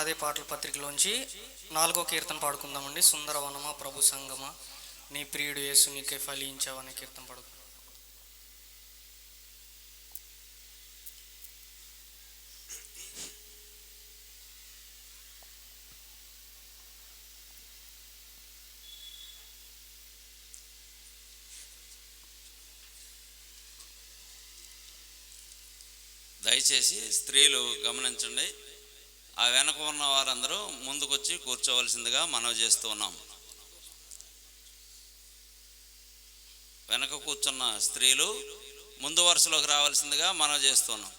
అదే పాటల పత్రికలోంచి 4వ కీర్తన పాడుకుందామండి. సుందరవనమా ప్రభు సంగమా నీ ప్రియుడు యేసు నీకే ఫలించావనే కీర్తన పాడుకుందాం. దయచేసి స్త్రీలు గమనించండి. ఆ వెనక ఉన్న వారందరూ ముందుకొచ్చి కూర్చోవలసిందిగా మనవి చేస్తూ ఉన్నాం. వెనక కూర్చున్న స్త్రీలు ముందు వరుసలోకి రావాల్సిందిగా మనవి చేస్తున్నాం.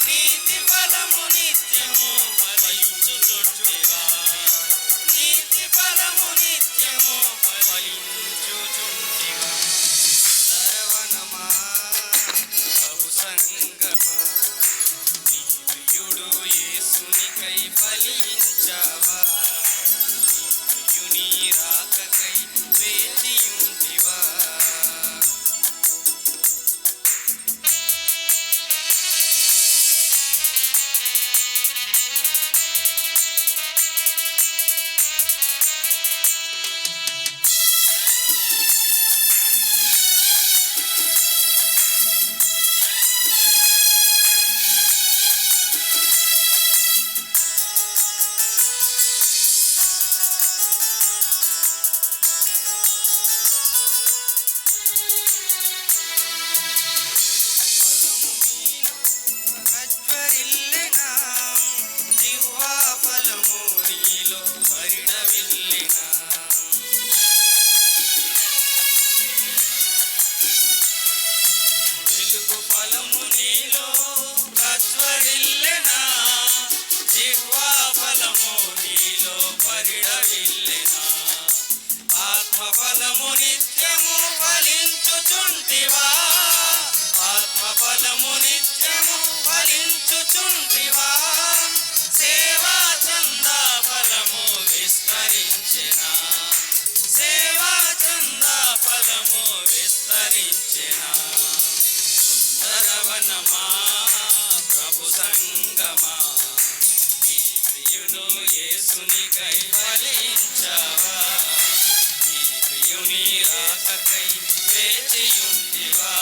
నీతి ఫలము నిత్యము ఫలించుచు పరిడవిల్లినా ఆత్మఫలము నిత్యము ఫలించుచుంటివా ఆత్మఫలము నిత్యము ఫలించుచుంటివా సేవా చందా ఫలము విస్తరించిన సేవా చందా ఫలము విస్తరించిన సుందరవనమా ప్రభు సంగమా నీ ప్రియుడు యేసునికై ఫలించావా నీ ప్రియుని రాకకై వేచియుంటివా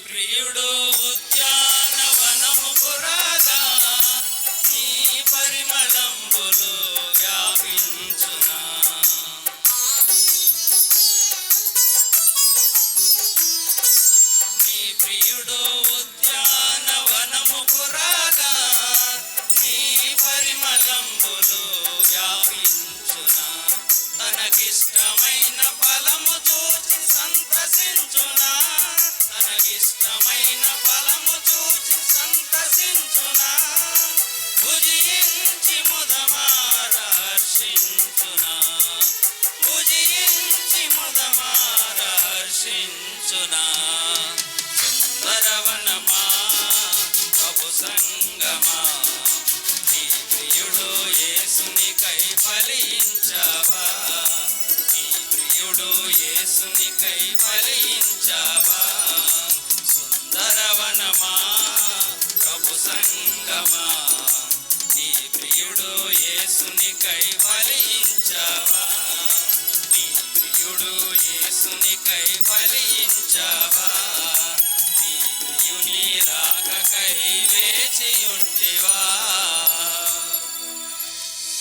ప్రియుడు ఉద్యానవనముకు రాగా నీ పరిమళంబులు వ్యాపించునా నీ ప్రియుడు ఉద్యానవనముకు రాగా నీ పరిమళంబులు వ్యాపించునా తనకిష్టమైన ఫలము చూచి సంతసించునా తనకిష్టమైన ఫలము చూచి సంతసించునా భుజించి ముదమార హర్షించునా భుజించి ముదమార హర్షించునా సుందరవనమా ప్రభు సంగమా నీ ప్రియుడు యేసునికై ఫలించావా నీ ప్రియుడు యేసునికై ఫలించావా సుందరవనమా ప్రభు సంగమా నీ ప్రియుడు యేసునికై ఫలించావా నీ ప్రియుడు యేసునికై ఫలించావా నీ ప్రియుని రాకకై వేచియుంటివా